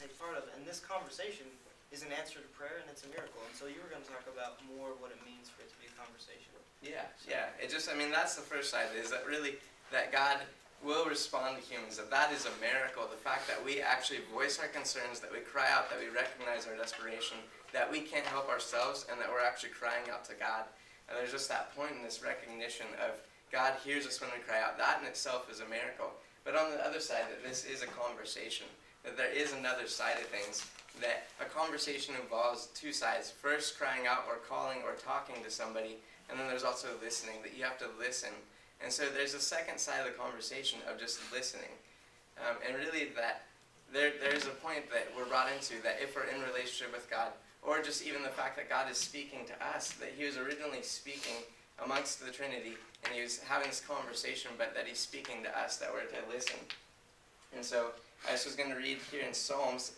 take part of. And this conversation is an answer to prayer, and it's a miracle. And so you were going to talk about more what it means for it to be a conversation. Yeah. That's the first side, is that really that God will respond to humans, that is a miracle. The fact that we actually voice our concerns, that we cry out, that we recognize our desperation, that we can't help ourselves, and that we're actually crying out to God. And there's just that point in this recognition of God hears us when we cry out. That in itself is a miracle. But on the other side, that this is a conversation, that there is another side of things, that a conversation involves two sides. First, crying out or calling or talking to somebody, and then there's also listening, that you have to listen. And so there's a second side of the conversation of just listening. And really that there's a point that we're brought into, that if we're in relationship with God, or just even the fact that God is speaking to us, that he was originally speaking amongst the Trinity, and he was having this conversation, but that he's speaking to us, that we're to listen. And so I just was going to read here in Psalms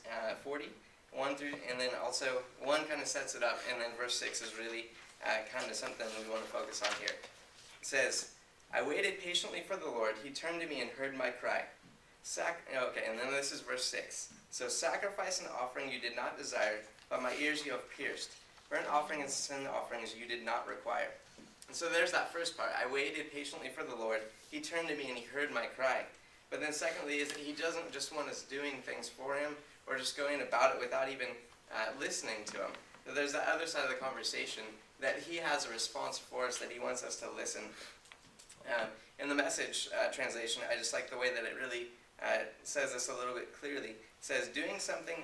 40, 1 through, and then also 1 kind of sets it up, and then verse 6 is really kind of something we want to focus on here. It says, I waited patiently for the Lord. He turned to me and heard my cry. And then this is verse 6. So sacrifice and offering you did not desire, but my ears you have pierced. Burnt offering and sin offerings you did not require. And so there's that first part. I waited patiently for the Lord. He turned to me and he heard my cry. But then secondly is that he doesn't just want us doing things for him or just going about it without even listening to him. That there's that other side of the conversation, that he has a response for us, that he wants us to listen. In the Message translation, I just like the way that it really says this a little bit clearly. It says, doing something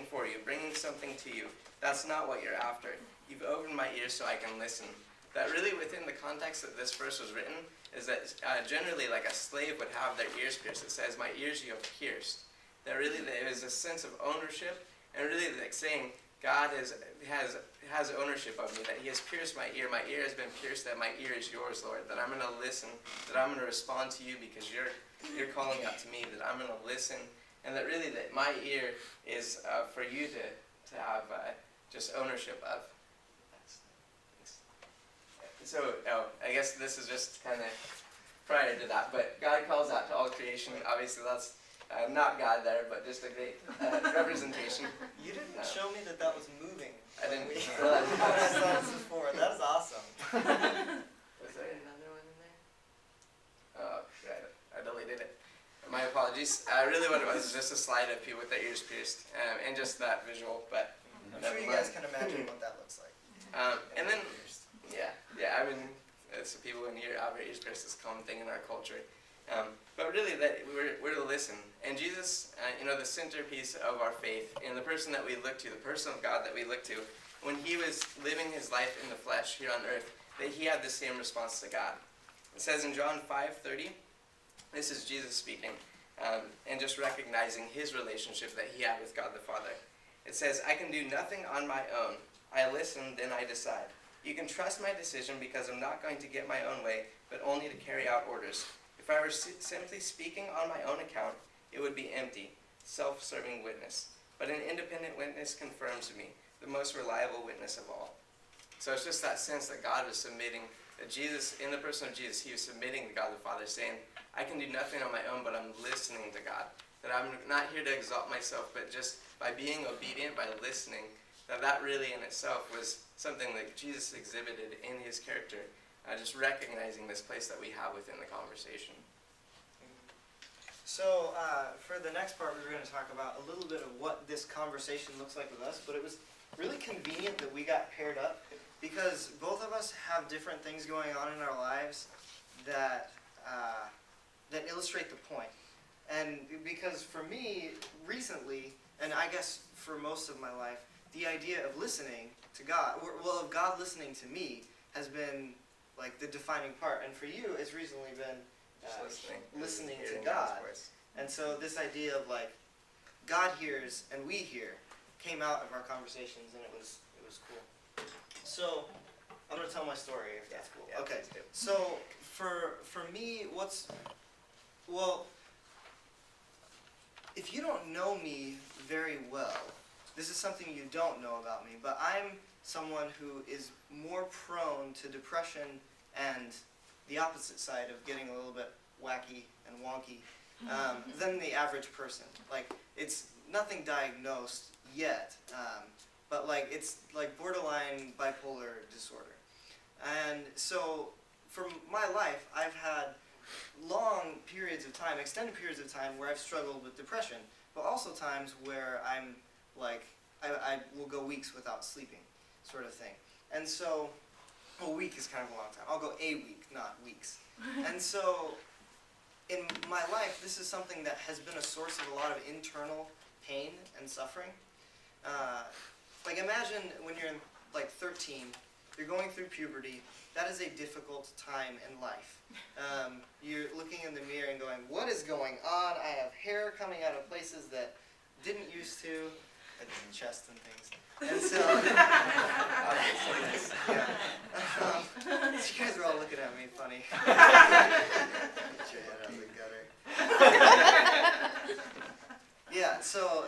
for you, bringing something to you, that's not what you're after. You've opened my ears so I can listen. That really within the context that this verse was written is that generally like a slave would have their ears pierced. It says, my ears you have pierced. That really there is a sense of ownership, and really like saying God has ownership of me, that he has pierced my ear has been pierced, that my ear is yours, Lord, that I'm going to listen, that I'm going to respond to you because you're calling out to me, that I'm going to listen, and that really that my ear is for you to have just ownership of. So, I guess this is just kind of prior to that, but God calls out to all creation. Obviously, that's not God there, but just a great representation. You didn't show me that was moving. I didn't realize I saw this before. That is awesome. Was there another one in there? Oh, right. I deleted it. My apologies. Really what it was just a slide of people with their ears pierced, and just that visual, but I'm sure you guys can imagine what that looks like. And then, I mean, it's people in here, our ears pierced is a common thing in our culture. But really, that we're to listen. And Jesus, the centerpiece of our faith, and the person that we look to, the person of God that we look to, when he was living his life in the flesh here on earth, that he had the same response to God. It says in John 5:30, this is Jesus speaking, and just recognizing his relationship that he had with God the Father. It says, I can do nothing on my own. I listen, then I decide. You can trust my decision because I'm not going to get my own way, but only to carry out orders. If I were simply speaking on my own account, it would be empty, self-serving witness. But an independent witness confirms me, the most reliable witness of all. So it's just that sense that God was submitting, that Jesus, in the person of Jesus, he was submitting to God the Father, saying, I can do nothing on my own, but I'm listening to God. That I'm not here to exalt myself, but just by being obedient, by listening, that really in itself was something that Jesus exhibited in his character, just recognizing this place that we have within the conversation. So for the next part, we were going to talk about a little bit of what this conversation looks like with us, but it was really convenient that we got paired up because both of us have different things going on in our lives that illustrate the point. And because for me, recently, and I guess for most of my life, the idea of listening to God, of God listening to me, has been like the defining part. And for you, it's recently been listening to God. And so this idea of like God hears and we hear came out of our conversations, and it was cool. So I'm gonna tell my story if that's cool. Yeah, okay. So for me, if you don't know me very well, this is something you don't know about me, but I'm someone who is more prone to depression and the opposite side of getting a little bit wacky and wonky than the average person. Like, it's nothing diagnosed yet, but like it's like borderline bipolar disorder. And so for my life, I've had long periods of time, extended periods of time where I've struggled with depression, but also times where I'm like, I will go weeks without sleeping, sort of thing. And so, a week is kind of a long time. I'll go a week, not weeks. And so, in my life, this is something that has been a source of a lot of internal pain and suffering. Like imagine when you're like 13, you're going through puberty. That is a difficult time in life. You're looking in the mirror and going, what is going on? I have hair coming out of places that didn't used to, like in chest and things. And so, you guys are all looking at me funny. Get your head out of the gutter. Yeah, so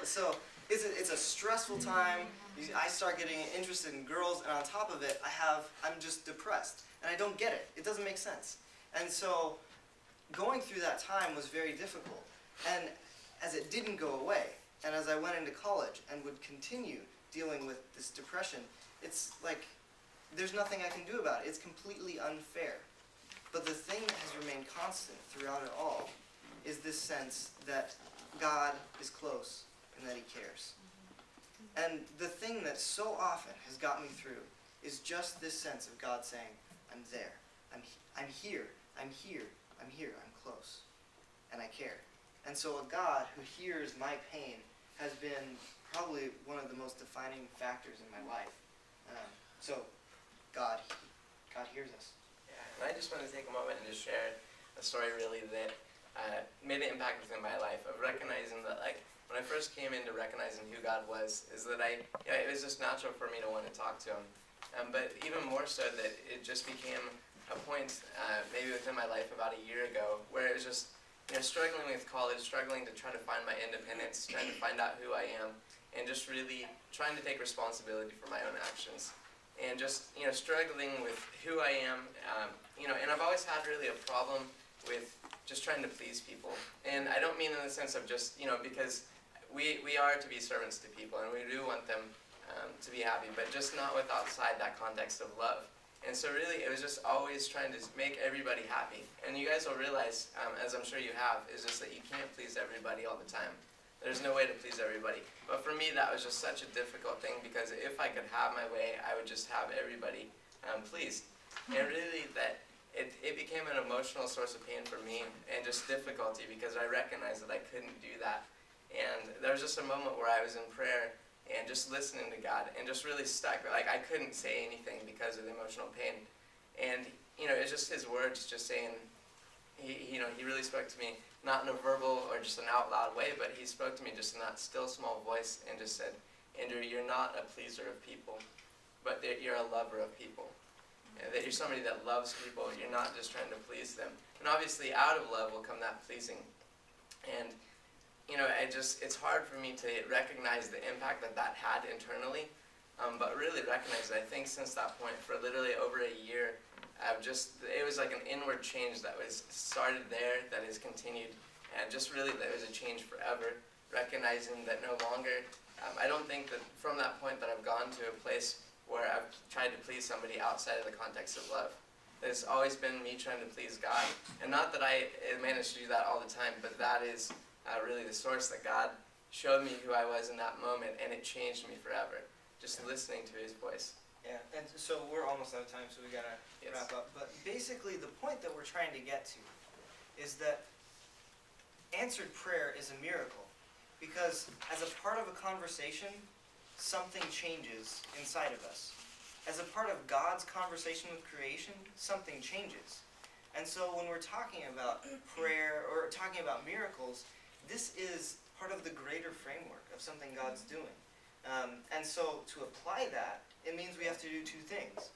it's a stressful time. I start getting interested in girls, and on top of it, I'm just depressed, and I don't get it. It doesn't make sense. And so, going through that time was very difficult. And as it didn't go away, and as I went into college and would continue dealing with this depression, it's like there's nothing I can do about it. It's completely unfair. But the thing that has remained constant throughout it all is this sense that God is close and that He cares. And the thing that so often has got me through is just this sense of God saying, I'm there, I'm here, I'm here, I'm here, I'm close, and I care. And so a God who hears my pain has been probably one of the most defining factors in my life. So God hears us. Yeah, and I just want to take a moment and just share a story really that made an impact within my life of recognizing that, like, when I first came into recognizing who God was, is that it was just natural for me to want to talk to Him. But even more so that it just became a point maybe within my life about a year ago where it was just struggling with college, struggling to try to find my independence, trying to find out who I am, and just really trying to take responsibility for my own actions. And just struggling with who I am, and I've always had really a problem with just trying to please people. And I don't mean in the sense of just, because we are to be servants to people, and we do want them to be happy, but just not with outside that context of love. And so really, it was just always trying to make everybody happy. And you guys will realize, as I'm sure you have, is just that you can't please everybody all the time. There's no way to please everybody. But for me, that was just such a difficult thing, because if I could have my way, I would just have everybody pleased. And really, that it became an emotional source of pain for me, and just difficulty, because I recognized that I couldn't do that. And there was just a moment where I was in prayer, and just listening to God, and just really stuck. Like, I couldn't say anything because of the emotional pain. And, it's just His words just saying, He really spoke to me, not in a verbal or just an out loud way, but He spoke to me just in that still small voice and just said, Andrew, you're not a pleaser of people, but that you're a lover of people. And that you're somebody that loves people, you're not just trying to please them. And obviously, out of love will come that pleasing. And it's hard for me to recognize the impact that had internally, but really recognize that I think since that point, for literally over a year, it was like an inward change that was started there, that has continued, and just really that was a change forever, recognizing that no longer, I don't think that from that point that I've gone to a place where I've tried to please somebody outside of the context of love. It's always been me trying to please God, and not that I managed to do that all the time, but that is really the source that God showed me who I was in that moment, and it changed me forever, just listening to His voice. Yeah, and so we're almost out of time, so we gotta wrap up. But basically, the point that we're trying to get to is that answered prayer is a miracle, because as a part of a conversation, something changes inside of us. As a part of God's conversation with creation, something changes. And so when we're talking about prayer or talking about miracles, this is part of the greater framework of something God's doing. And so to apply that, it means we have to do two things.